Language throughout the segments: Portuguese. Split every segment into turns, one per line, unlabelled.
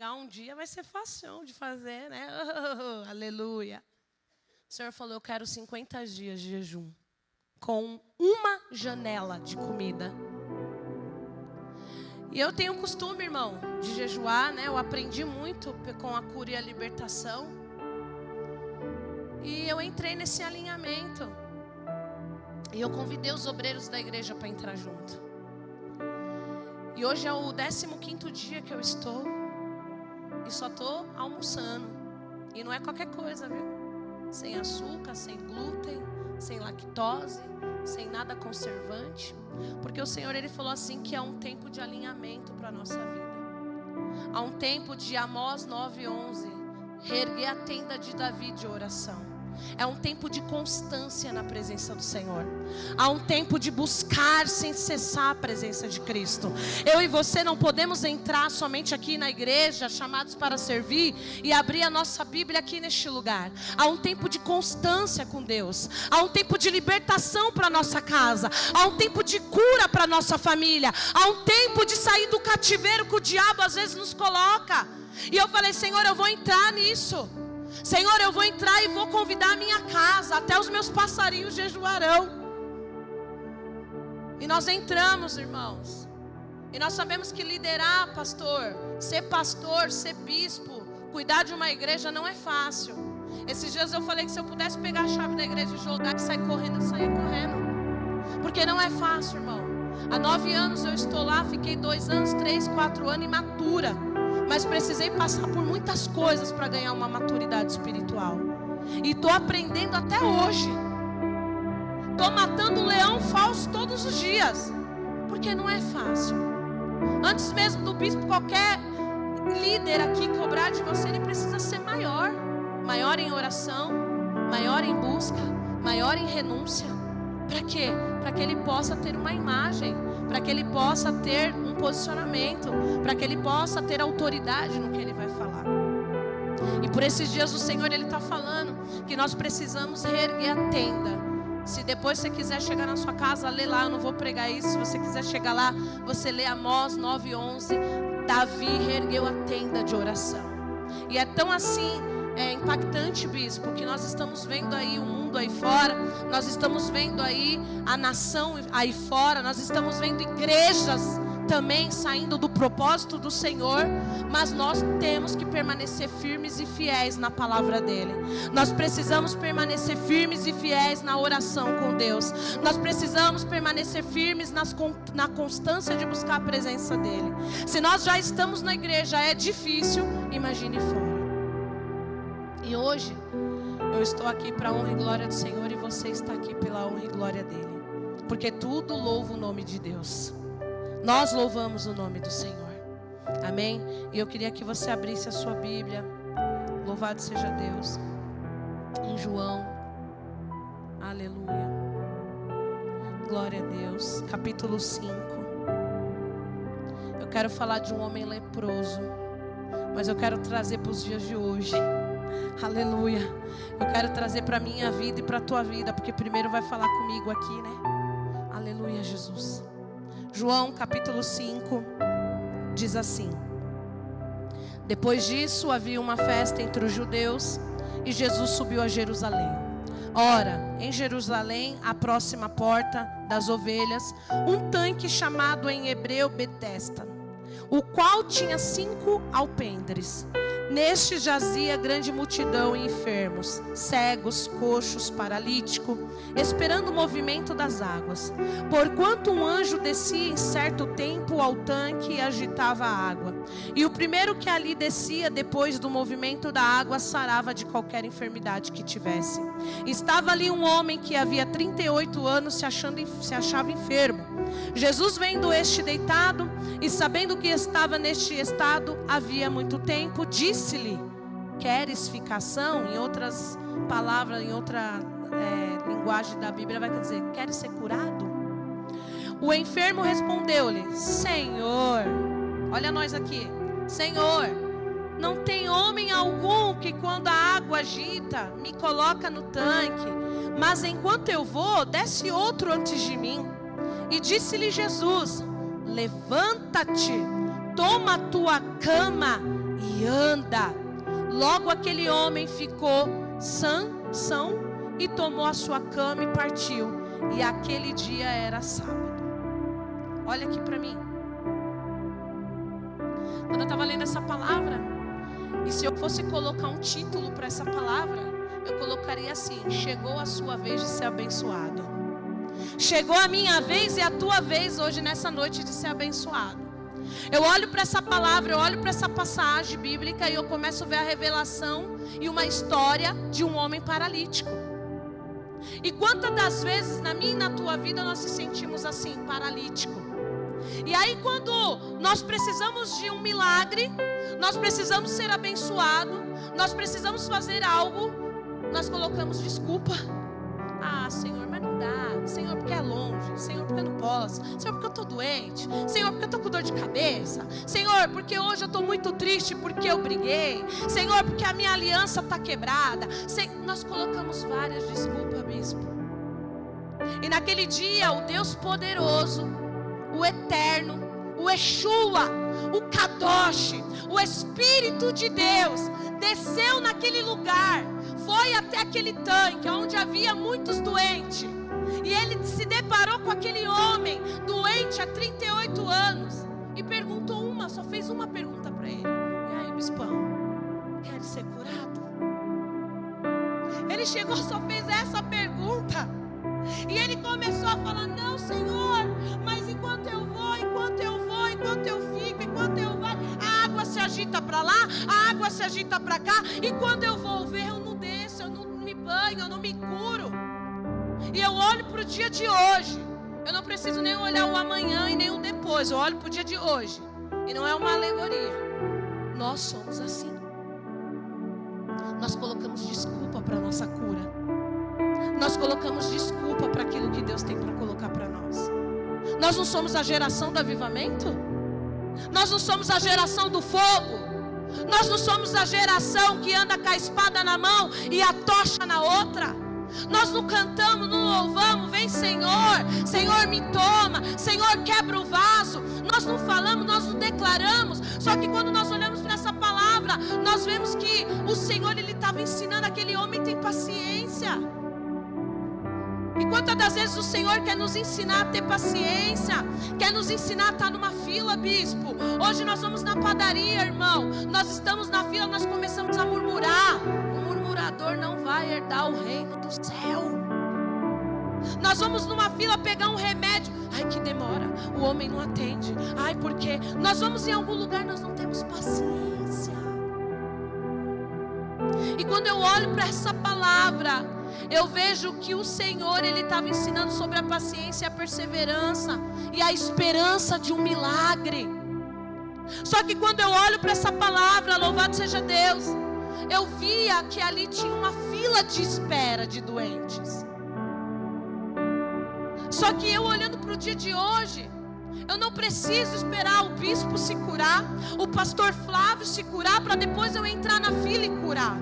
Um dia vai ser fácil de fazer, né? Aleluia. O Senhor falou, eu quero 50 dias de jejum, com uma janela de comida. E eu tenho um costume, irmão, de jejuar, né? Eu aprendi muito com a cura e a libertação. E eu entrei nesse alinhamento. E eu convidei os obreiros da igreja para entrar junto. E hoje é o 15º dia que eu estou. E só estou almoçando. E não é qualquer coisa, viu? Sem açúcar, sem glúten, sem lactose, sem nada conservante. Porque o Senhor, Ele falou assim que há um tempo de alinhamento para a nossa vida. Há um tempo de Amós 9:11, reerguer a tenda de Davi de oração. É um tempo de constância na presença do Senhor. Há um tempo de buscar sem cessar a presença de Cristo. Eu e você não podemos entrar somente aqui na igreja, chamados para servir, e abrir a nossa Bíblia aqui neste lugar. Há um tempo de constância com Deus. Há um tempo de libertação para a nossa casa. Há um tempo de cura para a nossa família. Há um tempo de sair do cativeiro que o diabo às vezes nos coloca. E eu falei, Senhor, eu vou entrar nisso. Senhor, eu vou entrar e vou convidar a minha casa. Até os meus passarinhos jejuarão. E nós entramos, irmãos. E nós sabemos que liderar, pastor, ser bispo, cuidar de uma igreja não é fácil. Esses dias eu falei que se eu pudesse pegar a chave da igreja e jogar e sair correndo, eu saía correndo. Porque não é fácil, irmão. Há 9 anos eu estou lá, fiquei 2 anos, 3, 4 anos imatura. Mas precisei passar por muitas coisas para ganhar uma maturidade espiritual. E estou aprendendo até hoje. Estou matando um leão falso todos os dias. Porque não é fácil. Antes mesmo do bispo, qualquer líder aqui cobrar de você, ele precisa ser maior. Maior em oração, maior em busca, maior em renúncia. Para quê? Para que ele possa ter uma imagem. Para que ele possa ter um posicionamento, para que ele possa ter autoridade no que ele vai falar. E por esses dias o Senhor, Ele está falando que nós precisamos reerguer a tenda. Se depois você quiser chegar na sua casa, lê lá, eu não vou pregar isso. Se você quiser chegar lá, você lê Amós 9:11. Davi reergueu a tenda de oração. E é tão assim, impactante, bispo, que nós estamos vendo aí o mundo aí fora, nós estamos vendo aí a nação aí fora, nós estamos vendo igrejas também saindo do propósito do Senhor, mas nós temos que permanecer firmes e fiéis na palavra dEle. Nós precisamos permanecer firmes e fiéis na oração com Deus. Nós precisamos permanecer firmes na constância de buscar a presença dEle. Se nós já estamos na igreja, é difícil, imagine fora. E hoje eu estou aqui para a honra e glória do Senhor, e você está aqui pela honra e glória dEle. Porque tudo louva o nome de Deus. Nós louvamos o nome do Senhor. Amém? E eu queria que você abrisse a sua Bíblia. Louvado seja Deus. Em João. Aleluia. Glória a Deus. Capítulo 5. Eu quero falar de um homem leproso, mas eu quero trazer para os dias de hoje. Aleluia. Eu quero trazer para a minha vida e para a tua vida, porque primeiro vai falar comigo aqui, né? Aleluia, Jesus. João capítulo 5 diz assim: depois disso havia uma festa entre os judeus e Jesus subiu a Jerusalém. Ora, em Jerusalém, à próxima porta das ovelhas, um tanque chamado em hebreu Betesda, o qual tinha 5 alpendres. Neste jazia grande multidão e enfermos, cegos, coxos, paralíticos, esperando o movimento das águas. Porquanto um anjo descia em certo tempo ao tanque e agitava a água. E o primeiro que ali descia, depois do movimento da água, sarava de qualquer enfermidade que tivesse. Estava ali um homem que havia 38 anos se achava enfermo. Jesus, vendo este deitado e sabendo que estava neste estado havia muito tempo, disse-lhe: queres ficação? Em outras palavras, em outra linguagem da Bíblia vai dizer: queres ser curado? O enfermo respondeu-lhe: Senhor, olha nós aqui, Senhor, não tem homem algum que quando a água agita me coloca no tanque, mas enquanto eu vou, desce outro antes de mim. E disse-lhe Jesus: levanta-te, toma a tua cama e anda. Logo aquele homem ficou são e tomou a sua cama e partiu. E aquele dia era sábado. Olha aqui para mim. Quando eu estava lendo essa palavra, e se eu fosse colocar um título para essa palavra, eu colocaria assim: chegou a sua vez de ser abençoado. Chegou a minha vez e a tua vez hoje nessa noite de ser abençoado. Eu olho para essa palavra, eu olho para essa passagem bíblica e eu começo a ver a revelação e uma história de um homem paralítico. E quantas das vezes na minha e na tua vida nós se sentimos assim, paralítico? E aí quando nós precisamos de um milagre, nós precisamos ser abençoados, nós precisamos fazer algo, nós colocamos desculpa. Ah, Senhor, mas não dá. Senhor, porque é longe. Senhor, porque eu não posso. Senhor, porque eu estou doente. Senhor, porque eu estou com dor de cabeça. Senhor, porque hoje eu estou muito triste porque eu briguei. Senhor, porque a minha aliança está quebrada. Nós colocamos várias desculpas, bispo. E naquele dia, o Deus poderoso, o eterno, o Yeshua, o Kadosh, o Espírito de Deus, desceu naquele lugar, foi até aquele tanque onde havia muitos doentes. E ele se deparou com aquele homem doente há 38 anos e perguntou só fez uma pergunta para ele: e aí, bispão, quer ser curado? Ele chegou, só fez essa pergunta. E ele começou a falar: não, Senhor, mas enquanto eu vou, enquanto eu fico, enquanto eu vou, a água se agita para lá, a água se agita para cá, e quando eu vou ver, eu não desço, eu não me banho, eu não me curo. E eu olho para o dia de hoje. Eu não preciso nem olhar o amanhã e nem o depois. Eu olho para o dia de hoje. E não é uma alegoria. Nós somos assim. Nós colocamos desculpa para a nossa cura. Nós colocamos desculpa para aquilo que Deus tem para colocar para nós. Nós não somos a geração do avivamento? Nós não somos a geração do fogo? Nós não somos a geração que anda com a espada na mão e a tocha na outra? Nós não cantamos, não louvamos: vem Senhor, Senhor me toma, Senhor quebra o vaso. Nós não falamos, nós não declaramos. Só que quando nós olhamos para essa palavra, nós vemos que o Senhor, Ele estava ensinando aquele homem a ter paciência. E quantas das vezes o Senhor quer nos ensinar a ter paciência, quer nos ensinar a estar numa fila, bispo. Hoje nós vamos na padaria, irmão, nós estamos na fila, nós começamos a murmurar. O murmurador não vai herdar o reino do céu. Nós vamos numa fila pegar um remédio: ai, que demora, o homem não atende. Ai, porque nós vamos em algum lugar, nós não temos paciência. E quando eu olho para essa palavra, eu vejo que o Senhor, Ele estava ensinando sobre a paciência e a perseverança e a esperança de um milagre. Só que quando eu olho para essa palavra, louvado seja Deus, eu via que ali tinha uma fila de espera de doentes. Só que eu olhando para o dia de hoje, eu não preciso esperar o bispo se curar, o pastor Flávio se curar, para depois eu entrar na fila e curar.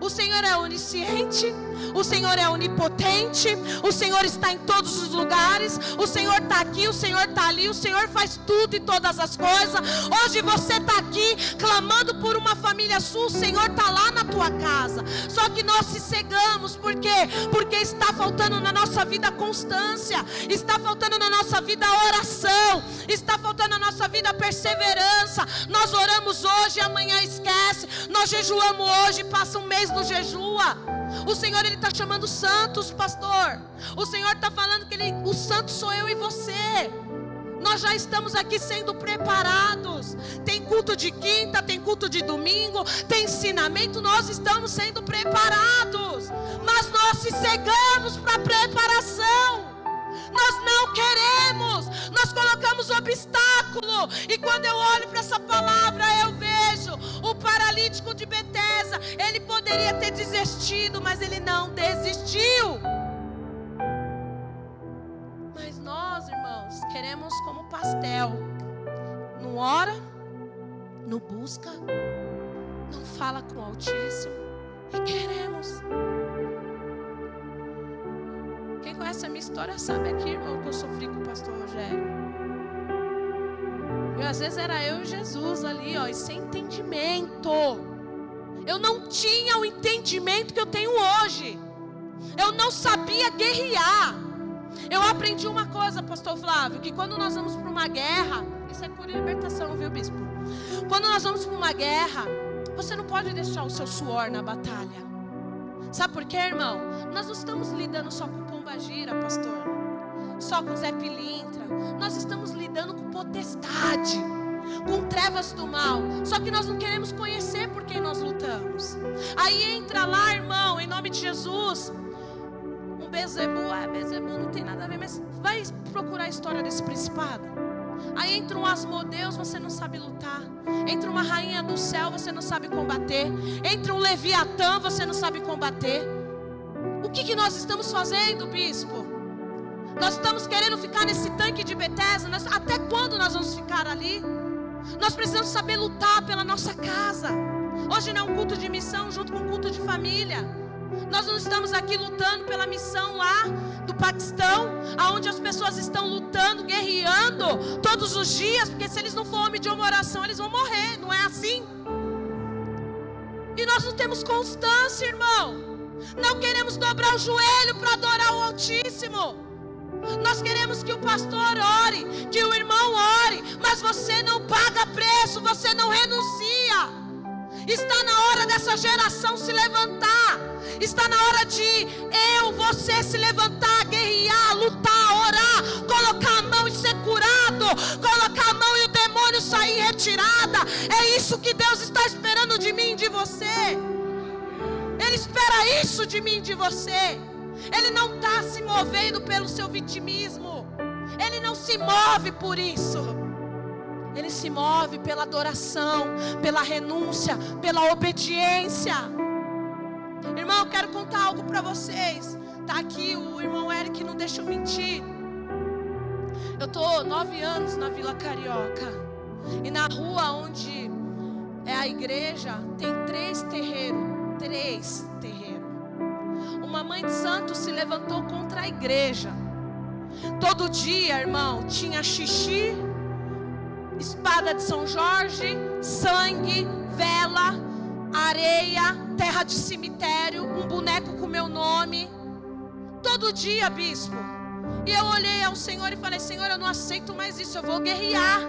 O Senhor é onisciente, o Senhor é onipotente, o Senhor está em todos os lugares, o Senhor está aqui, o Senhor está ali, o Senhor faz tudo e todas as coisas. Hoje você está aqui clamando por uma família sua, o Senhor está lá na tua casa. Só que nós se cegamos, por quê? Porque está faltando na nossa vida constância, está faltando na nossa vida oração, está faltando na nossa vida perseverança. Nós oramos hoje, amanhã esquece, nós jejuamos hoje, passa um mês no jejua. O Senhor, Ele está chamando santos, pastor. O Senhor está falando que o santo sou eu e você. Nós já estamos aqui sendo preparados. Tem culto de quinta, tem culto de domingo, tem ensinamento. Nós estamos sendo preparados, mas nós se cegamos para a preparação. Nós não queremos, nós colocamos obstáculo. E quando eu olho para essa palavra, eu vejo o paralítico de Betesda. Ele poderia ter desistido, mas ele não desistiu. Mas nós, irmãos, queremos como pastel: não ora, não busca, não fala com o Altíssimo, e queremos. Quem conhece a minha história sabe aqui, irmão, que eu sofri com o pastor Rogério. E às vezes era eu e Jesus ali, ó, e sem entendimento. Eu não tinha o entendimento que eu tenho hoje. Eu não sabia guerrear. Eu aprendi uma coisa, pastor Flávio, que quando nós vamos para uma guerra, isso é cura e libertação, viu, bispo? Quando nós vamos para uma guerra, você não pode deixar o seu suor na batalha. Sabe por quê, irmão? Nós não estamos lidando só com pombagira, pastor, só com Zé Pilintra. Nós estamos lidando com potestade, com trevas do mal. Só que nós não queremos conhecer por quem nós lutamos. Aí entra lá, irmão, em nome de Jesus, um Bezebu. Bezebu não tem nada a ver, mas vai procurar a história desse principado. Aí entra um Asmodeus, você não sabe lutar. Entra uma rainha do céu, você não sabe combater. Entra um Leviatã, você não sabe combater. O que nós estamos fazendo, bispo? Nós estamos querendo ficar nesse tanque de Betesda. Até quando nós vamos ficar ali? Nós precisamos saber lutar pela nossa casa. Hoje não é um culto de missão junto com um culto de família. Nós não estamos aqui lutando pela missão lá do Paquistão, aonde as pessoas estão lutando, guerreando todos os dias, porque se eles não forem homem de uma oração, eles vão morrer, não é assim? E nós não temos constância, irmão. Não queremos dobrar o joelho para adorar o Altíssimo. Nós queremos que o pastor ore, que o irmão ore, mas você não paga preço, você não renuncia. Está na hora dessa geração se levantar. Está na hora de você se levantar, guerrear, lutar, orar, colocar a mão e ser curado, colocar a mão e o demônio sair em retirada. É isso que Deus está esperando de mim e de você. Ele espera isso de mim e de você. Ele não está se movendo pelo seu vitimismo. Ele não se move por isso. Ele se move pela adoração, pela renúncia, pela obediência. Irmão, eu quero contar algo para vocês. Está aqui o irmão Eric, não deixa eu mentir. Eu estou 9 anos na Vila Carioca. E na rua onde é a igreja, tem 3 terreiros. 3 terreiros. Uma mãe de santo se levantou contra a igreja. Todo dia, irmão, tinha xixi, espada de São Jorge, sangue, vela, areia, terra de cemitério, um boneco com meu nome. Todo dia, bispo. E eu olhei ao Senhor e falei: Senhor, eu não aceito mais isso, eu vou guerrear.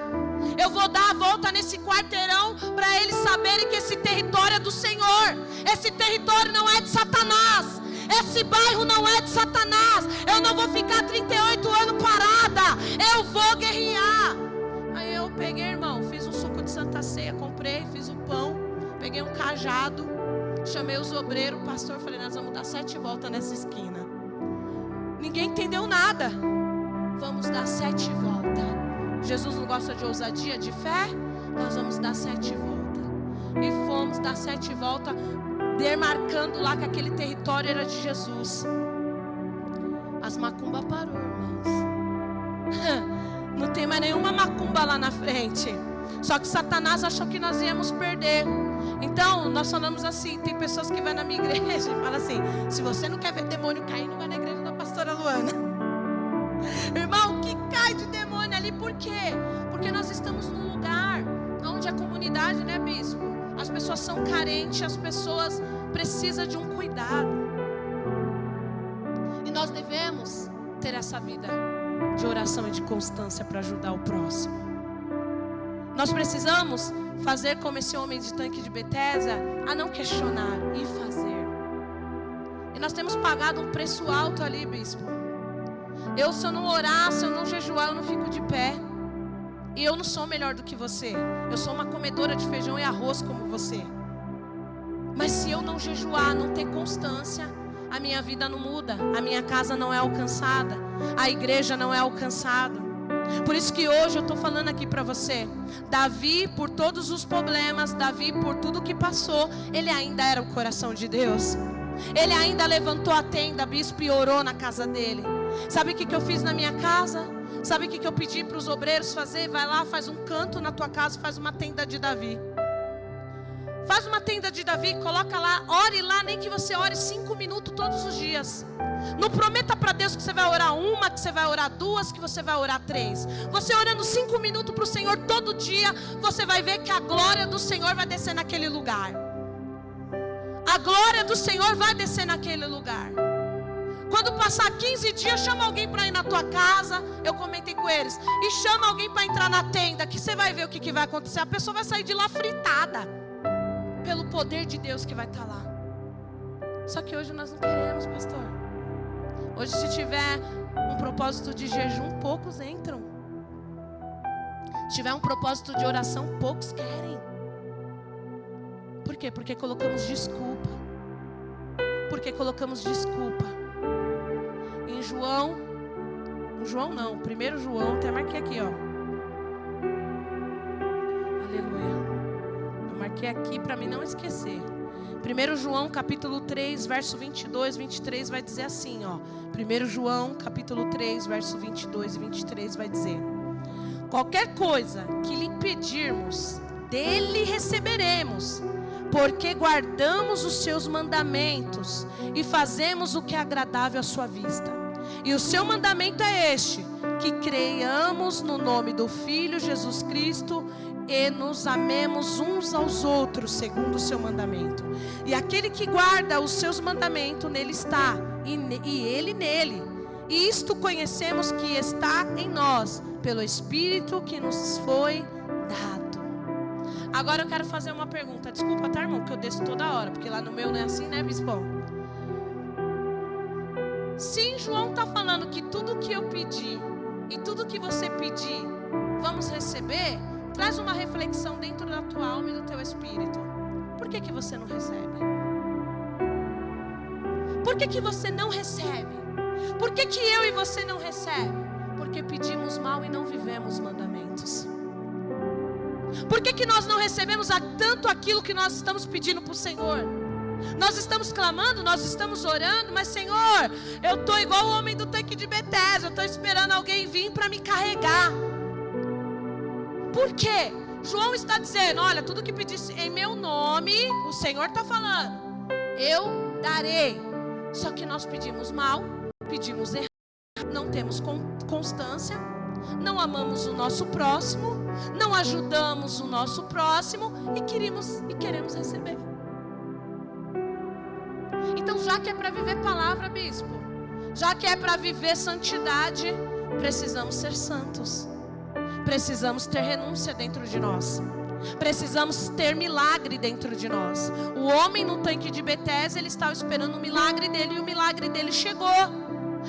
Eu vou dar a volta nesse quarteirão para eles saberem que esse território é do Senhor. Esse território não é de Satanás. Esse bairro não é de Satanás. Eu não vou ficar 38 anos parada. Eu vou guerrear. Aí eu peguei, irmão, fiz um suco de Santa Ceia, comprei, fiz um pão, peguei um cajado, chamei os obreiros, o pastor, falei: nós vamos dar 7 voltas nessa esquina. Ninguém entendeu nada. Vamos dar 7 voltas. Jesus não gosta de ousadia, de fé? Nós vamos dar 7 voltas. E fomos dar 7 voltas, demarcando lá que aquele território era de Jesus. As macumba parou, irmãos. Não tem mais nenhuma macumba lá na frente. Só que Satanás achou que nós íamos perder. Então nós falamos assim. Tem pessoas que vão na minha igreja e falam assim: se você não quer ver demônio cair, não vai na igreja da pastora Luana. Irmão, que cai de demônio ali. Por quê? Porque nós estamos num lugar onde a comunidade, né, bispo? As pessoas são carentes, as pessoas precisam de um cuidado. E nós devemos ter essa vida de oração e de constância para ajudar o próximo. Nós precisamos fazer como esse homem de tanque de Betesda, a não questionar e fazer. E nós temos pagado um preço alto ali, bispo. Se eu não orar, se eu não jejuar, eu não fico de pé. E eu não sou melhor do que você. Eu sou uma comedora de feijão e arroz como você. Mas se eu não jejuar, não ter constância, a minha vida não muda, a minha casa não é alcançada, a igreja não é alcançada. Por isso que hoje eu estou falando aqui para você. Davi, por todos os problemas, Davi, por tudo que passou, ele ainda era o coração de Deus. Ele ainda levantou a tenda, bispo, e orou na casa dele. Sabe o que eu fiz na minha casa? Sabe o que eu pedi para os obreiros fazer? Vai lá, faz um canto na tua casa, faz uma tenda de Davi. Faz uma tenda de Davi, coloca lá, ore lá, nem que você ore 5 minutos todos os dias. Não prometa para Deus que você vai orar uma, que você vai orar 2, que você vai orar 3. Você orando 5 minutos para o Senhor todo dia, você vai ver que a glória do Senhor vai descer naquele lugar. A glória do Senhor vai descer naquele lugar. Quando passar 15 dias, chama alguém para ir na tua casa. Eu comentei com eles. E chama alguém para entrar na tenda, que você vai ver o que vai acontecer. A pessoa vai sair de lá fritada, pelo poder de Deus que vai estar lá. Só que hoje nós não queremos, pastor. Hoje, se tiver um propósito de jejum, poucos entram. Se tiver um propósito de oração, poucos querem. Por quê? Porque colocamos desculpa. Porque colocamos desculpa. Em João não, 1 João, até marquei aqui, ó. Aleluia. Eu marquei aqui para mim não esquecer. 1 João capítulo 3, verso 22, 23 vai dizer assim, ó. 1 João capítulo 3, verso 22 e 23 vai dizer: qualquer coisa que lhe pedirmos, dele receberemos, porque guardamos os seus mandamentos e fazemos o que é agradável à sua vista. E o seu mandamento é este: que creiamos no nome do Filho Jesus Cristo e nos amemos uns aos outros, segundo o seu mandamento. E aquele que guarda os seus mandamentos, nele está, e ele nele. E isto conhecemos que está em nós, pelo Espírito que nos foi dado. Agora eu quero fazer uma pergunta. Desculpa, tá, irmão, que eu desço toda hora, porque lá no meu não é assim, né, bispão? Se João está falando que tudo que eu pedi e tudo que você pedir, vamos receber, traz uma reflexão dentro da tua alma e do teu espírito. Por que você não recebe? Por que você não recebe? Por que eu e você não recebe? Porque pedimos mal e não vivemos os mandamentos. Por que nós não recebemos tanto aquilo que nós estamos pedindo para o Senhor? Nós estamos clamando, nós estamos orando, mas Senhor, eu estou igual o homem do tanque de Betesda, eu estou esperando alguém vir para me carregar. Por quê? João está dizendo, olha, tudo que pedisse em meu nome, o Senhor está falando, eu darei. Só que nós pedimos mal, pedimos errado, não temos constância, não amamos o nosso próximo, não ajudamos o nosso próximo e queremos receber. Então, já que é para viver palavra, bispo, já que é para viver santidade, precisamos ser santos. Precisamos ter renúncia dentro de nós. Precisamos ter milagre dentro de nós. O homem no tanque de Betesda, ele estava esperando o milagre dele, e o milagre dele chegou.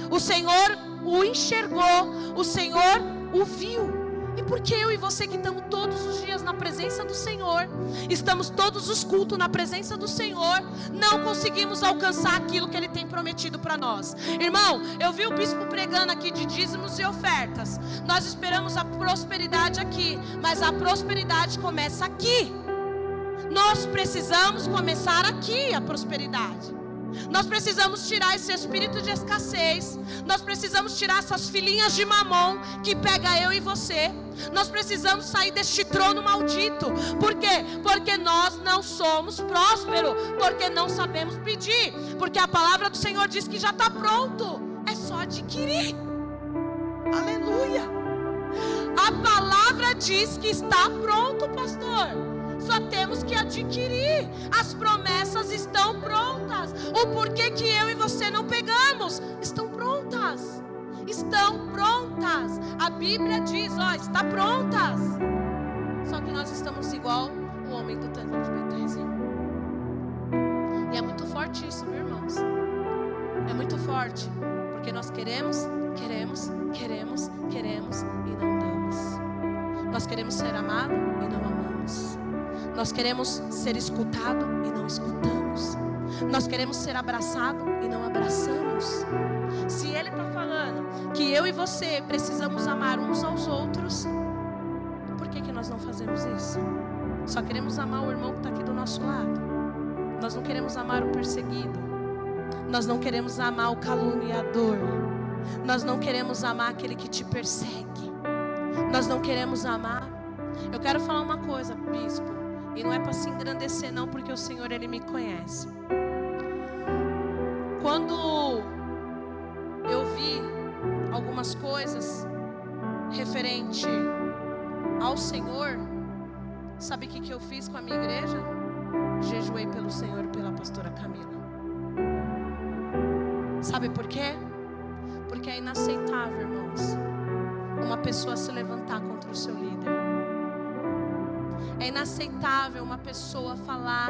O Senhor o enxergou, o Senhor o viu. E por que eu e você que estamos todos os dias na presença do Senhor, estamos todos os cultos na presença do Senhor, não conseguimos alcançar aquilo que Ele tem prometido para nós? Irmão, eu vi o bispo pregando aqui de dízimos e ofertas. Nós esperamos a prosperidade aqui, mas a prosperidade começa aqui. Nós precisamos começar aqui a prosperidade. Nós precisamos tirar esse espírito de escassez. Nós precisamos tirar essas filhinhas de mamon que pega eu e você. Nós precisamos sair deste trono maldito. Por quê? Porque nós não somos prósperos, porque não sabemos pedir, porque a palavra do Senhor diz que já está pronto, é só adquirir. Aleluia. A palavra diz que está pronto, pastor. Só temos que adquirir. As promessas estão prontas. O porquê que eu e você não pegamos? Estão prontas. Estão prontas. A Bíblia diz, ó, está prontas. Só que nós estamos igual o homem do tanque de Betesda. E é muito forte isso, viu, irmãos? É muito forte. Porque nós queremos e não damos. Nós queremos ser amados e não amamos. Nós queremos ser escutados e não escutamos. Nós queremos ser abraçados e não abraçamos. Se Ele está falando que eu e você precisamos amar uns aos outros, por que nós não fazemos isso? Só queremos amar o irmão que está aqui do nosso lado. Nós não queremos amar o perseguido. Nós não queremos amar o caluniador. Nós não queremos amar aquele que te persegue. Nós não queremos amar. Eu quero falar uma coisa, bispo. E não é para se engrandecer não, porque o Senhor, Ele me conhece. Quando eu vi algumas coisas referente ao Senhor, sabe o que eu fiz com a minha igreja? Jejuei pelo Senhor e pela pastora Camila. Sabe por quê? Porque é inaceitável, irmãos, uma pessoa se levantar contra o seu líder. É inaceitável uma pessoa falar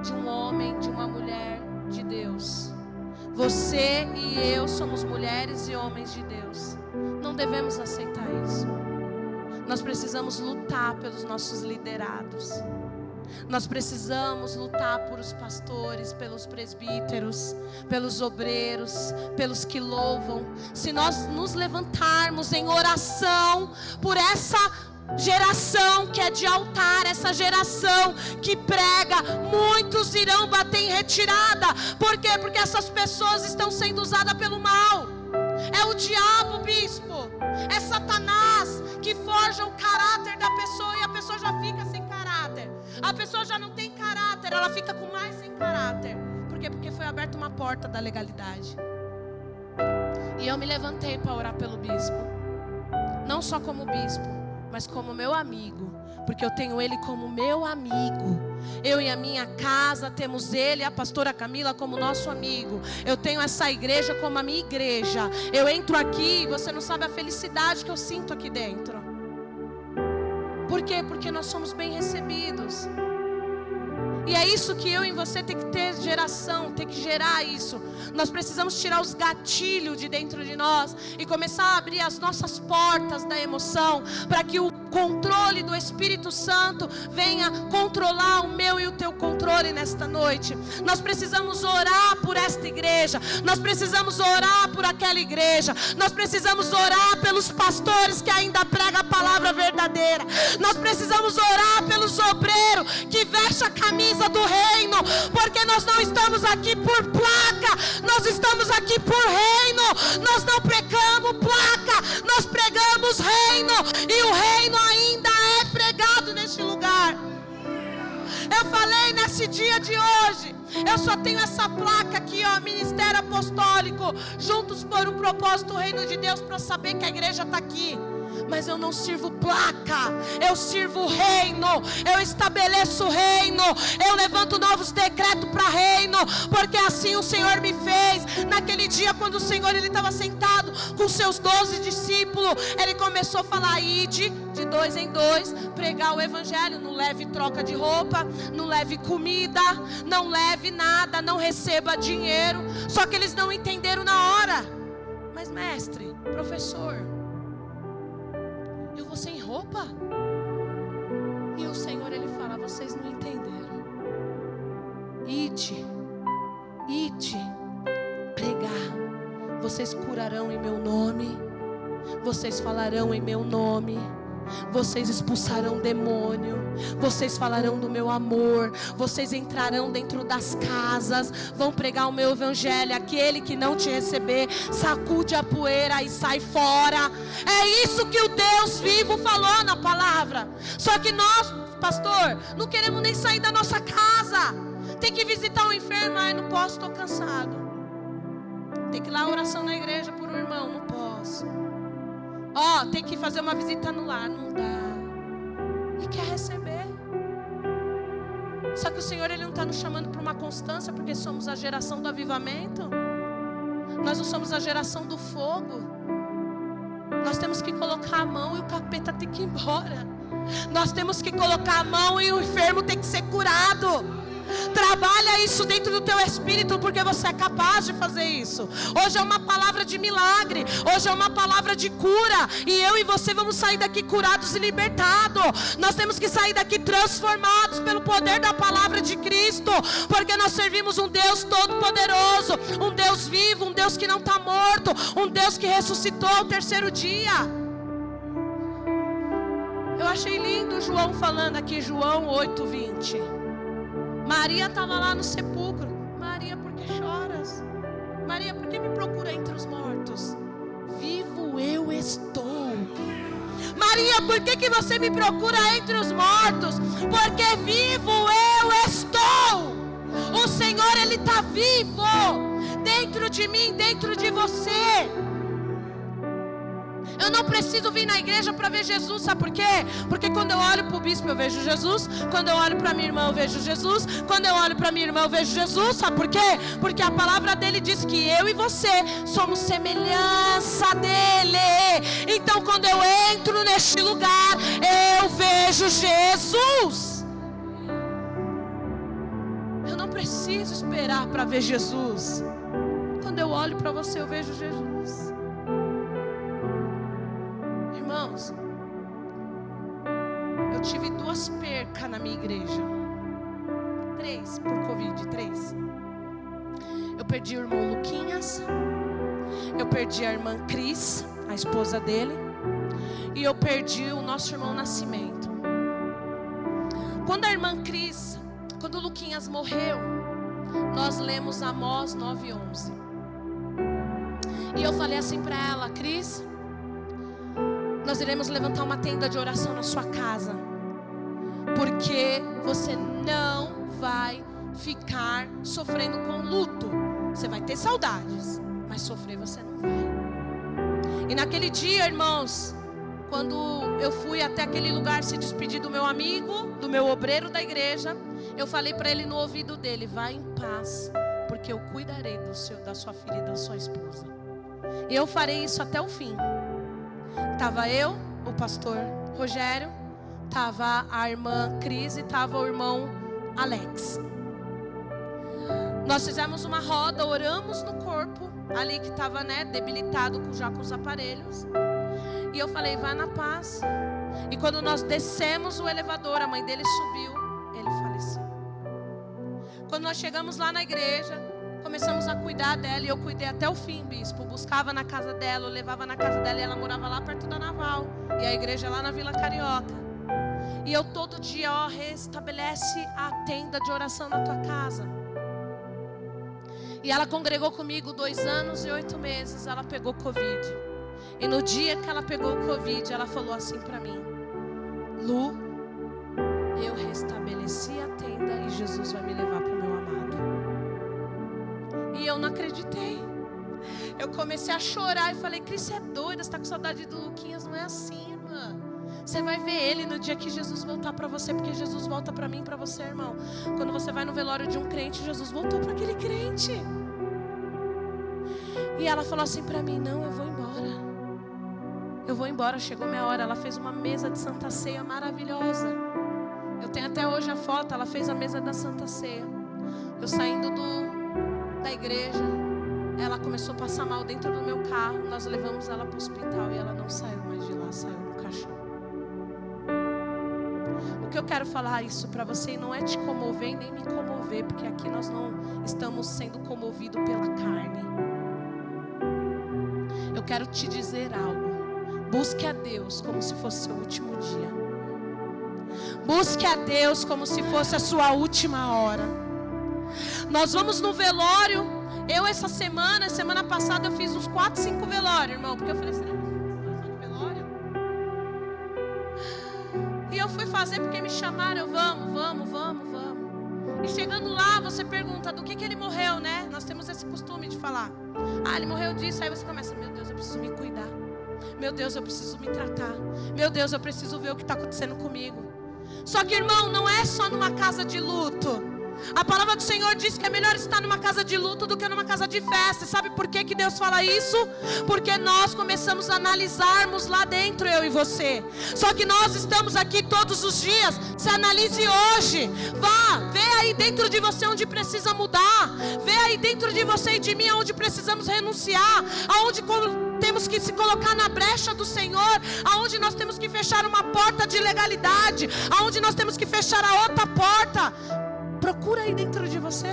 de um homem, de uma mulher de Deus. Você e eu somos mulheres e homens de Deus. Não devemos aceitar isso. Nós precisamos lutar pelos nossos liderados. Nós precisamos lutar por os pastores, pelos presbíteros, pelos obreiros, pelos que louvam. Se nós nos levantarmos em oração por essa geração que é de altar, essa geração que prega, muitos irão bater em retirada. Por quê? Porque essas pessoas estão sendo usadas pelo mal. É o diabo, bispo. É Satanás que forja o caráter da pessoa e a pessoa já fica sem caráter. A pessoa já não tem caráter, ela fica com mais sem caráter. Por quê? Porque foi aberta uma porta da legalidade. E eu me levantei para orar pelo bispo. Não só como bispo, mas como meu amigo. Porque eu tenho ele como meu amigo. Eu e a minha casa temos ele e a pastora Camila como nosso amigo. Eu tenho essa igreja como a minha igreja. Eu entro aqui e você não sabe a felicidade que eu sinto aqui dentro. Por quê? Porque nós somos bem recebidos. E é isso que eu e você tem que ter geração, tem que gerar isso. Nós precisamos tirar os gatilhos de dentro de nós e começar a abrir as nossas portas da emoção, para que o controle do Espírito Santo venha controlar o meu e o teu controle nesta noite. Nós precisamos orar por esta igreja, nós precisamos orar por aquela igreja, nós precisamos orar pelos pastores que ainda pregam a palavra verdadeira, nós precisamos orar pelos obreiros que vestem a camisa do reino, porque nós não estamos aqui por placa, nós estamos aqui por reino. Nós não pregamos placa, nós pregamos reino, e o reino ainda é pregado neste lugar. Eu falei nesse dia de hoje, eu só tenho essa placa aqui, ó, Ministério Apostólico, juntos por um propósito, o reino de Deus, para saber que a igreja está aqui. Mas eu não sirvo placa, eu sirvo o reino, eu estabeleço o reino, eu levanto novos decretos para reino, porque assim o Senhor me fez. Naquele dia, quando o Senhor estava sentado com seus 12 discípulos, Ele começou a falar: ide de 2 em 2, pregar o evangelho. Não leve troca de roupa, não leve comida, não leve nada, não receba dinheiro. Só que eles não entenderam na hora. Mas mestre, professor, eu vou sem roupa? E o Senhor, Ele fala: vocês não entenderam. Ide, pregar. Vocês curarão em meu nome, vocês falarão em meu nome, vocês expulsarão demônio, vocês falarão do meu amor, vocês entrarão dentro das casas, vão pregar o meu evangelho. Aquele que não te receber, sacude a poeira e sai fora. É isso que o Deus vivo falou na palavra. Só que nós, pastor, não queremos nem sair da nossa casa. Tem que visitar um enfermo, ai, não posso, estou cansado. Tem que ir lá oração na igreja por um irmão, não posso. Ó, tem que fazer uma visita no lar, não dá. E quer receber. Só que o Senhor, Ele não está nos chamando para uma constância, porque somos a geração do avivamento. Nós não somos a geração do fogo. Nós temos que colocar a mão e o capeta tem que ir embora. Nós temos que colocar a mão e o enfermo tem que ser curado. Trabalha isso dentro do teu espírito, porque você é capaz de fazer isso. Hoje é uma palavra de milagre, hoje é uma palavra de cura, e eu e você vamos sair daqui curados e libertados. Nós temos que sair daqui transformados pelo poder da palavra de Cristo, porque nós servimos um Deus todo poderoso, um Deus vivo, um Deus que não está morto, um Deus que ressuscitou ao terceiro dia. Eu achei lindo João falando aqui, João 8:20. Maria estava lá no sepulcro. Maria, por que choras? Maria, por que me procura entre os mortos? Vivo eu estou. Maria Maria, por que você me procura entre os mortos? Porque vivo eu estou. O Senhor, Ele está vivo dentro de mim, dentro de você. Eu não preciso vir na igreja para ver Jesus, sabe por quê? Porque quando eu olho para o bispo eu vejo Jesus, quando eu olho para minha irmã eu vejo Jesus, quando eu olho para minha irmã eu vejo Jesus, sabe por quê? Porque a palavra dele diz que eu e você somos semelhança dele. Então quando eu entro neste lugar, eu vejo Jesus. Eu não preciso esperar para ver Jesus. Quando eu olho para você eu vejo Jesus. Irmãos, eu tive 2 percas na minha igreja. 3 por Covid, 3. Eu perdi o irmão Luquinhas, eu perdi a irmã Cris, a esposa dele, e eu perdi o nosso irmão Nascimento. Quando a irmã Cris, quando o Luquinhas morreu, nós lemos Amós 9:11. E eu falei assim para ela: Cris, nós iremos levantar uma tenda de oração na sua casa, porque você não vai ficar sofrendo com luto. Você vai ter saudades, mas sofrer você não vai. E naquele dia, irmãos, quando eu fui até aquele lugar se despedir do meu amigo, do meu obreiro da igreja, eu falei para ele no ouvido dele: vai em paz, porque eu cuidarei da sua filha e da sua esposa. E eu farei isso até o fim. Estava eu, o pastor Rogério, estava a irmã Cris e estava o irmão Alex. Nós fizemos uma roda, oramos no corpo, ali que estava, debilitado já com os aparelhos. E eu falei: vá na paz. E quando nós descemos o elevador, a mãe dele subiu, ele faleceu. Quando nós chegamos lá na igreja, começamos a cuidar dela, e eu cuidei até o fim, bispo. Buscava na casa dela, eu levava na casa dela, e ela morava lá perto da Naval, e a igreja é lá na Vila Carioca. E eu todo dia, restabelece a tenda de oração na tua casa. E ela congregou comigo 2 anos e 8 meses. Ela pegou Covid. E no dia que ela pegou o Covid, ela falou assim para mim: Lu, eu restabeleci a tenda e Jesus vai me levar para o meu amado. E eu não acreditei. Eu comecei a chorar e falei: Cris, você é doida, você está com saudade do Luquinhas? Não é assim, irmã. Você vai ver ele no dia que Jesus voltar para você, porque Jesus volta para mim e para você, irmão. Quando você vai no velório de um crente, Jesus voltou para aquele crente. E ela falou assim para mim: não, eu vou embora. Eu vou embora, chegou minha hora. Ela fez uma mesa de Santa Ceia maravilhosa. Eu tenho até hoje a foto, ela fez a mesa da Santa Ceia. Eu saindo da igreja, ela começou a passar mal dentro do meu carro. Nós levamos ela para o hospital e ela não saiu mais de lá, saiu no caixão. O que eu quero falar isso para você não é te comover e nem me comover, porque aqui nós não estamos sendo comovidos pela carne. Eu quero te dizer algo. Busque a Deus como se fosse seu último dia. Busque a Deus como se fosse a sua última hora. Nós vamos no velório. Eu semana passada eu fiz uns 4, 5 velórios, irmão. Porque eu falei assim: velório? E eu fui fazer porque me chamaram. Vamos. E chegando lá, você pergunta do que ele morreu, né? Nós temos esse costume de falar: ele morreu disso. Aí você começa: meu Deus, eu preciso me cuidar. Meu Deus, eu preciso me tratar. Meu Deus, eu preciso ver o que está acontecendo comigo. Só que, irmão, não é só numa casa de luto. A palavra do Senhor diz que é melhor estar numa casa de luto do que numa casa de festa. Sabe por que Deus fala isso? Porque nós começamos a analisarmos lá dentro, eu e você. Só que nós estamos aqui todos os dias. Se analise hoje. Vê aí dentro de você onde precisa mudar. Vê aí dentro de você e de mim onde precisamos renunciar. Aonde temos que se colocar na brecha do Senhor. Aonde nós temos que fechar uma porta de legalidade. Aonde nós temos que fechar a outra porta. Procura aí dentro de você.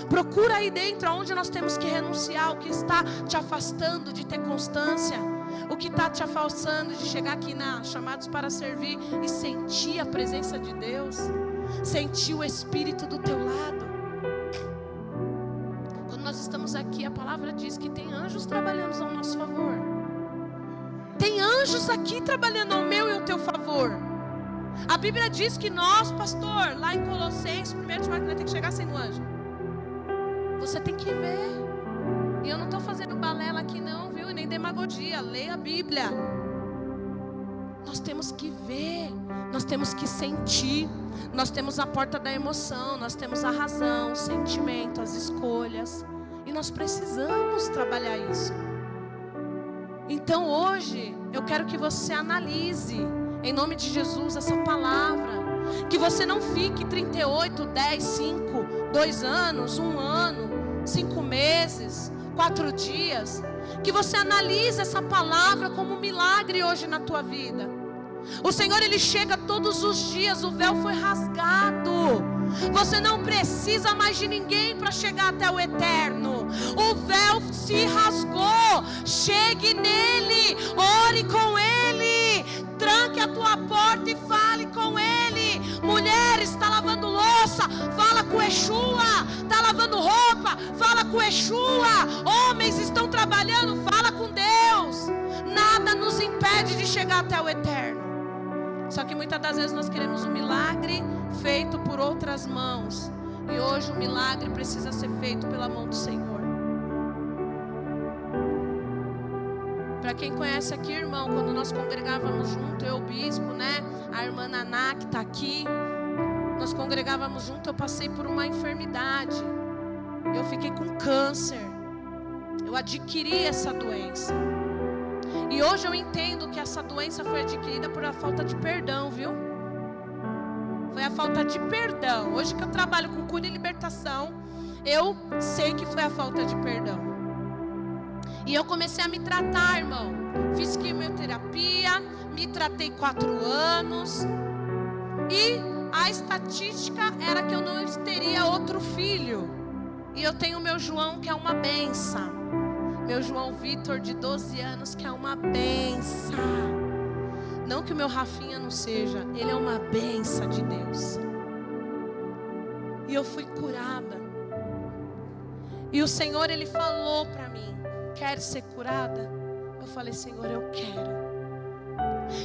Procura aí dentro aonde nós temos que renunciar. O que está te afastando de ter constância. O que está te afastando de chegar aqui na Chamados para Servir e sentir a presença de Deus. Sentir o Espírito do teu lado. Quando nós estamos aqui, a palavra diz que tem anjos trabalhando ao nosso favor. Tem anjos aqui trabalhando ao meu e ao teu favor. A Bíblia diz que nós, pastor, lá em Colossenses, 1 Timóteo, tem que chegar sendo anjo. Você tem que ver. E eu não estou fazendo balela aqui não, viu? Nem demagogia. Leia a Bíblia. Nós temos que ver. Nós temos que sentir. Nós temos a porta da emoção. Nós temos a razão, o sentimento, as escolhas. E nós precisamos trabalhar isso. Então hoje eu quero que você analise, em nome de Jesus, essa palavra. Que você não fique 38, 10, 5, 2 anos, 1 ano, 5 meses, 4 dias. Que você analise essa palavra como um milagre hoje na tua vida. O Senhor, Ele chega todos os dias. O véu foi rasgado. Você não precisa mais de ninguém para chegar até o eterno. O véu se rasgou. Chegue nele, ore com Ele, tranque a tua porta e fale com Ele. Mulheres, está lavando louça, fala com Yeshua. Está lavando roupa, fala com Yeshua. Homens estão trabalhando, fala com Deus. Nada nos impede de chegar até o eterno. Só que muitas das vezes nós queremos um milagre feito por outras mãos. E hoje o milagre precisa ser feito pela mão do Senhor. Para quem conhece aqui, irmão, quando nós congregávamos junto, eu, o bispo, né? A irmã Naná, que está aqui. Nós congregávamos junto, eu passei por uma enfermidade. Eu fiquei com câncer. Eu adquiri essa doença. E hoje eu entendo que essa doença foi adquirida por a falta de perdão, viu? Foi a falta de perdão. Hoje que eu trabalho com cura e libertação, eu sei que foi a falta de perdão. E eu comecei a me tratar, irmão. Fiz quimioterapia, me tratei 4 anos. E a estatística era que eu não teria outro filho. E eu tenho o meu João, que é uma benção. Meu João Vitor, de 12 anos, que é uma benção. Não que o meu Rafinha não seja, ele é uma benção de Deus. E eu fui curada. E o Senhor, Ele falou para mim: quer ser curada? Eu falei: Senhor, eu quero.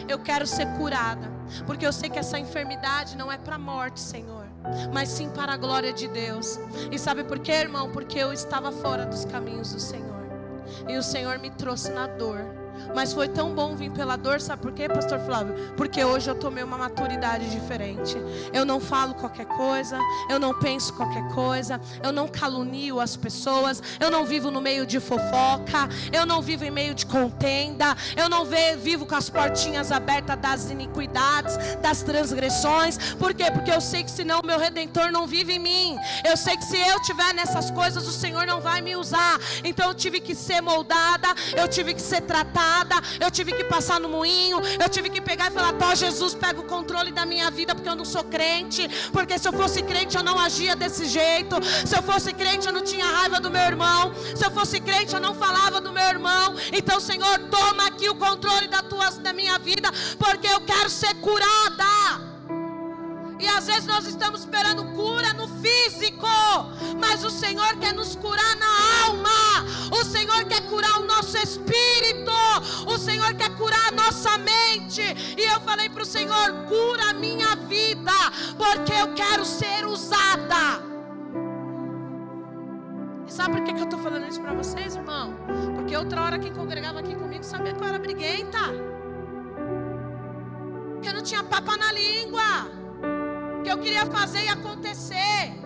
Eu quero ser curada, porque eu sei que essa enfermidade não é para a morte, Senhor, mas sim para a glória de Deus. E sabe por quê, irmão? Porque eu estava fora dos caminhos do Senhor. E o Senhor me trouxe na dor. Mas foi tão bom vir pela dor, sabe por quê, pastor Flávio? Porque hoje eu tomei uma maturidade diferente. Eu não falo qualquer coisa, eu não penso qualquer coisa, eu não calunio as pessoas, eu não vivo no meio de fofoca, eu não vivo em meio de contenda, eu não vivo com as portinhas abertas das iniquidades, das transgressões. Por quê? Porque eu sei que senão o meu Redentor não vive em mim. Eu sei que se eu estiver nessas coisas, o Senhor não vai me usar. Então eu tive que ser moldada, eu tive que ser tratada, eu tive que passar no moinho, eu tive que pegar e falar: Tó, Jesus, pega o controle da minha vida, porque eu não sou crente. Porque se eu fosse crente eu não agia desse jeito. Se eu fosse crente eu não tinha raiva do meu irmão. Se eu fosse crente eu não falava do meu irmão. Então, Senhor, toma aqui o controle da minha vida, porque eu quero ser curada. E às vezes nós estamos esperando cura no físico, mas o Senhor quer nos curar na alma. O Senhor quer curar o nosso espírito. O Senhor quer curar a nossa mente. E eu falei para o Senhor: cura a minha vida, porque eu quero ser usada. E sabe por que eu estou falando isso para vocês, irmão? Porque outra hora quem congregava aqui comigo sabia que eu era briguenta, que eu não tinha papa na língua, que eu queria fazer e acontecer.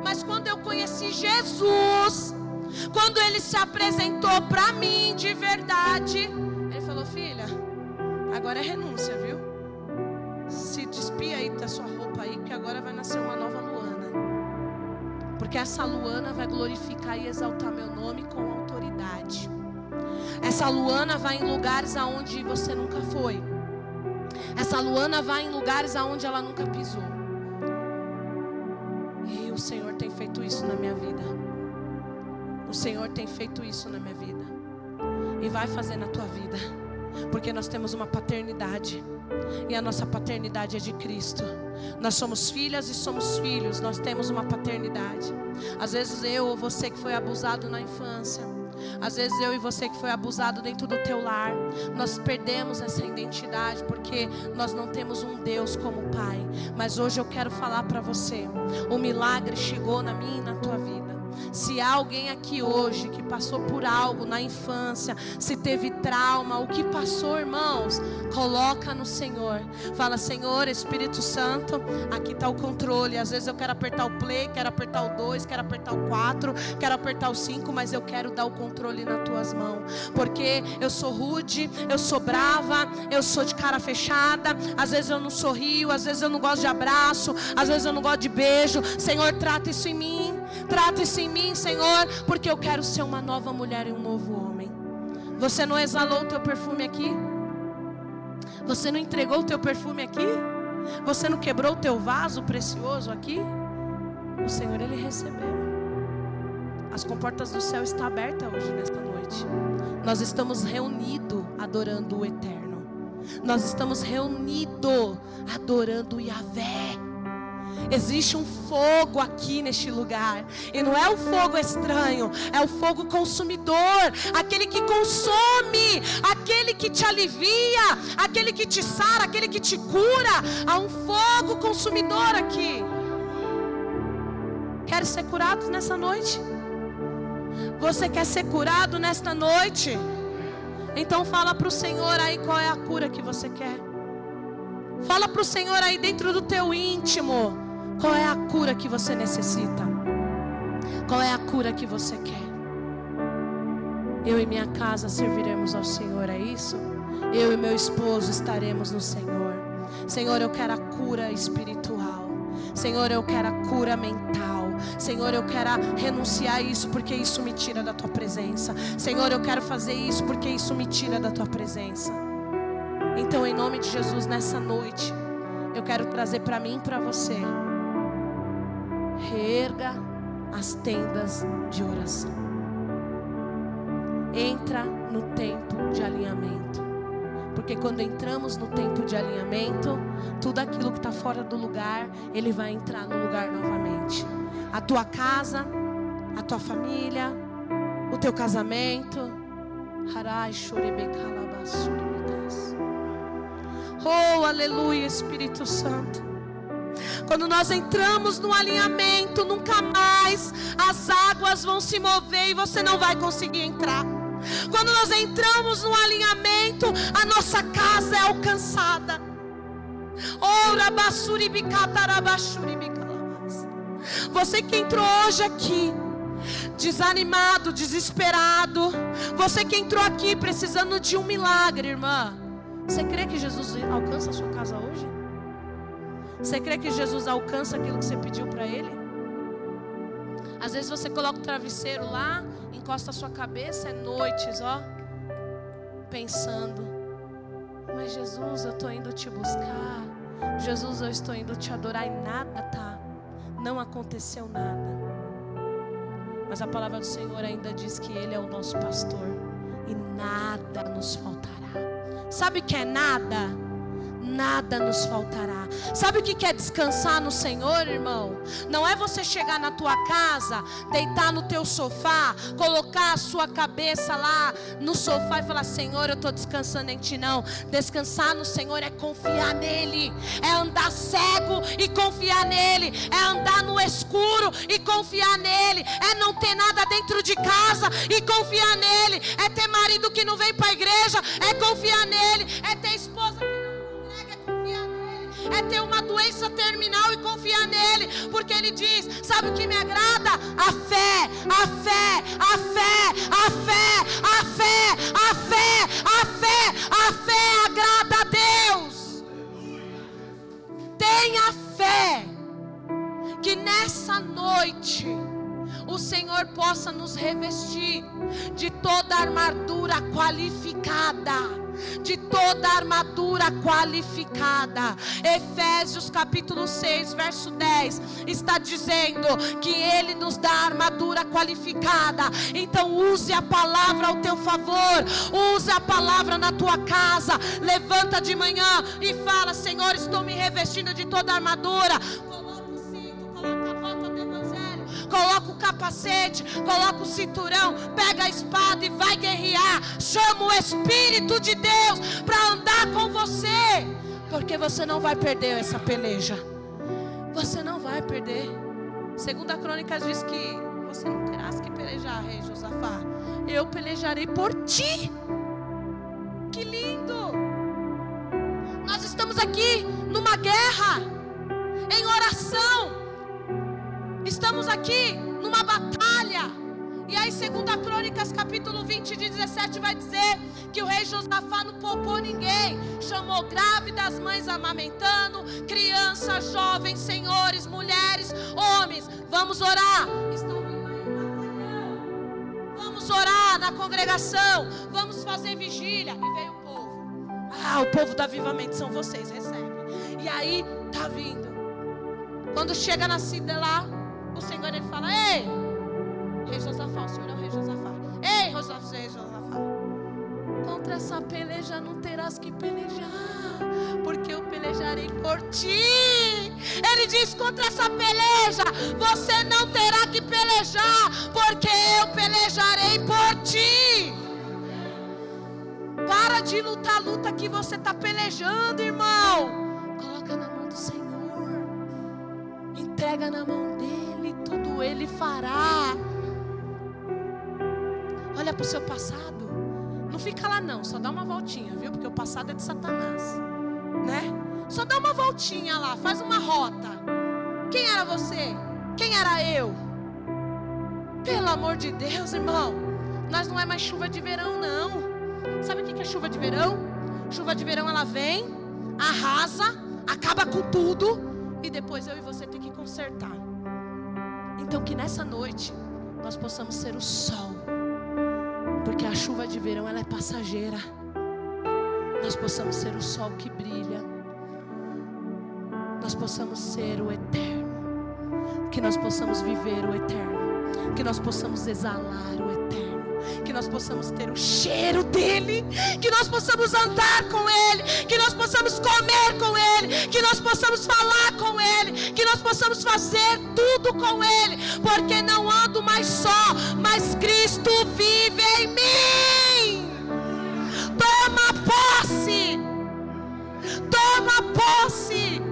Mas quando eu conheci Jesus, quando Ele se apresentou para mim de verdade, Ele falou: filha, agora é renúncia, viu? Se despia aí da sua roupa aí, que agora vai nascer uma nova Luana. Porque essa Luana vai glorificar e exaltar meu nome com autoridade. Essa Luana vai em lugares aonde você nunca foi. Essa Luana vai em lugares aonde ela nunca pisou. E o Senhor tem feito isso na minha vida. O Senhor tem feito isso na minha vida. E vai fazer na tua vida. Porque nós temos uma paternidade. E a nossa paternidade é de Cristo. Nós somos filhas e somos filhos. Nós temos uma paternidade. Às vezes eu ou você que foi abusado na infância, Às vezes eu e você que foi abusado dentro do teu lar, nós perdemos essa identidade porque nós não temos um Deus como Pai. Mas hoje eu quero falar para você, o milagre chegou na minha e na tua vida. Se há alguém aqui hoje que passou por algo na infância, se teve trauma, o que passou, irmãos, coloca no Senhor. Fala: Senhor, Espírito Santo, aqui está o controle. Às vezes eu quero apertar o play, quero apertar o 2, quero apertar o 4, quero apertar o 5, mas eu quero dar o controle nas tuas mãos. Porque eu sou rude, eu sou brava, eu sou de cara fechada. Às vezes eu não sorrio, às vezes eu não gosto de abraço, às vezes eu não gosto de beijo. Senhor, trata isso em mim. Trata isso em mim, Senhor, porque eu quero ser uma nova mulher e um novo homem. Você não exalou o teu perfume aqui? Você não entregou o teu perfume aqui? Você não quebrou o teu vaso precioso aqui? O Senhor, Ele recebeu. As comportas do céu estão abertas hoje, nesta noite. Nós estamos reunidos adorando o Eterno. Nós estamos reunidos adorando o Yahvé. Existe um fogo aqui neste lugar. E não é o fogo estranho, é o fogo consumidor. Aquele que consome, aquele que te alivia, aquele que te sara, aquele que te cura. Há um fogo consumidor aqui. Quer ser curado nessa noite? Você quer ser curado nesta noite? Então fala para o Senhor aí qual é a cura que você quer. Fala para o Senhor aí dentro do teu íntimo. Qual é a cura que você necessita? Qual é a cura que você quer? Eu e minha casa serviremos ao Senhor, é isso? Eu e meu esposo estaremos no Senhor. Senhor, eu quero a cura espiritual. Senhor, eu quero a cura mental. Senhor, eu quero renunciar a isso porque isso me tira da tua presença. Senhor, eu quero fazer isso porque isso me tira da tua presença. Então, em nome de Jesus, nessa noite, eu quero trazer para mim e para você: reerga as tendas de oração. Entra no tempo de alinhamento. Porque quando entramos no tempo de alinhamento, tudo aquilo que está fora do lugar, ele vai entrar no lugar novamente. A tua casa, a tua família, o teu casamento. Oh, aleluia, Espírito Santo. Quando nós entramos no alinhamento, nunca mais as águas vão se mover e você não vai conseguir entrar. Quando nós entramos no alinhamento, a nossa casa é alcançada. Você que entrou hoje aqui desanimado, desesperado, você que entrou aqui precisando de um milagre, irmã, você crê que Jesus alcança a sua casa hoje? Você crê que Jesus alcança aquilo que você pediu para Ele? Às vezes você coloca o travesseiro lá, encosta a sua cabeça, é noites, ó, pensando: mas Jesus, eu estou indo te buscar. Jesus, eu estou indo te adorar, e nada não aconteceu nada. Mas a palavra do Senhor ainda diz que Ele é o nosso pastor e nada nos faltará. Sabe o que é nada? Nada nos faltará. Sabe o que é descansar no Senhor, irmão? Não é você chegar na tua casa, deitar no teu sofá, colocar a sua cabeça lá no sofá e falar: Senhor, eu estou descansando em Ti. Não, descansar no Senhor é confiar nele, é andar cego e confiar nele, é andar no escuro e confiar nele, é não ter nada dentro de casa e confiar nele, é ter marido que não vem para a igreja, é confiar nele, é ter esposa que é ter uma doença terminal e confiar nele, porque ele diz: sabe o que me agrada? A fé, a fé, a fé, a fé, a fé, a fé, a fé, a fé agrada a Deus. Tenha fé que nessa noite o Senhor possa nos revestir de toda a armadura qualificada. De toda a armadura qualificada. Efésios capítulo 6 verso 10 está dizendo que Ele nos dá a armadura qualificada. Então use a palavra ao teu favor, use a palavra na tua casa. Levanta de manhã e fala: Senhor, estou me revestindo de toda a armadura. Coloca o cinto, coloca a bota do evangelho, coloca o capacete, coloca o cinturão, pega a espada e vai guerrear. Chama o Espírito de Deus para andar com você, porque você não vai perder essa peleja. Você não vai perder. Segunda Crônicas diz que você não terás que pelejar, rei Josafá. Eu pelejarei por ti. Que lindo! Nós estamos aqui numa guerra, em oração. Estamos aqui numa batalha. E aí 2 Crônicas capítulo 20, 17 vai dizer que o rei Josafá não poupou ninguém. Chamou grávidas, mães amamentando, crianças, jovens, senhores, mulheres, homens. Vamos orar. Estão vindo aí batalhão. Vamos orar na congregação. Vamos fazer vigília. E veio o povo. O povo do avivamento são vocês, recebem. E aí tá vindo. Quando chega na cidade lá, o Senhor ele fala: ei, rei Josafá, o Senhor é o rei Josafá. Ei, rei Josafá, contra essa peleja não terás que pelejar, porque eu pelejarei por ti. Ele diz: contra essa peleja você não terá que pelejar, porque eu pelejarei por ti. Para de lutar a luta que você está pelejando, irmão. Coloca na mão do Senhor, entrega na mão dele, tudo ele fará. Olha para o seu passado. Não fica lá não, só dá uma voltinha, viu? Porque o passado é de Satanás, né? Só dá uma voltinha lá, faz uma rota. Quem era você? Quem era eu? Pelo amor de Deus, irmão. Nós não é mais chuva de verão, não. Sabe o que é chuva de verão? Chuva de verão, ela vem, arrasa, acaba com tudo, e depois eu e você tem que consertar. Então que nessa noite nós possamos ser o sol, porque a chuva de verão ela é passageira. Nós possamos ser o sol que brilha. Nós possamos ser o eterno. Que nós possamos viver o eterno. Que nós possamos exalar o eterno. Que nós possamos ter o cheiro dele. Que nós possamos andar com ele. Que nós possamos comer com ele. Que nós possamos falar com ele. Que nós possamos fazer tudo com ele. Porque não ando mais só, mas Cristo vive em mim. Toma posse. Toma posse.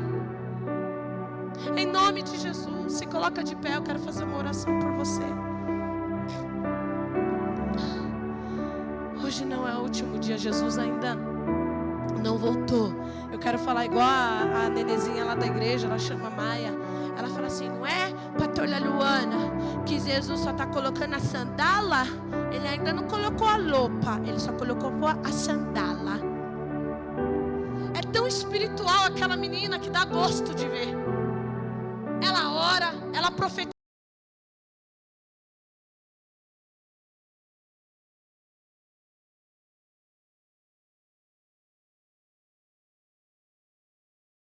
Em nome de Jesus, se coloca de pé, eu quero fazer uma oração por você. Hoje não é o último dia, Jesus ainda não voltou. Eu quero falar igual a nenezinha lá da igreja, ela chama Maia. Ela fala assim: não é, pastora Luana, que Jesus só está colocando a sandala? Ele ainda não colocou a roupa, ele só colocou a sandala. É tão espiritual aquela menina que dá gosto de ver. Ela ora, ela profetiza.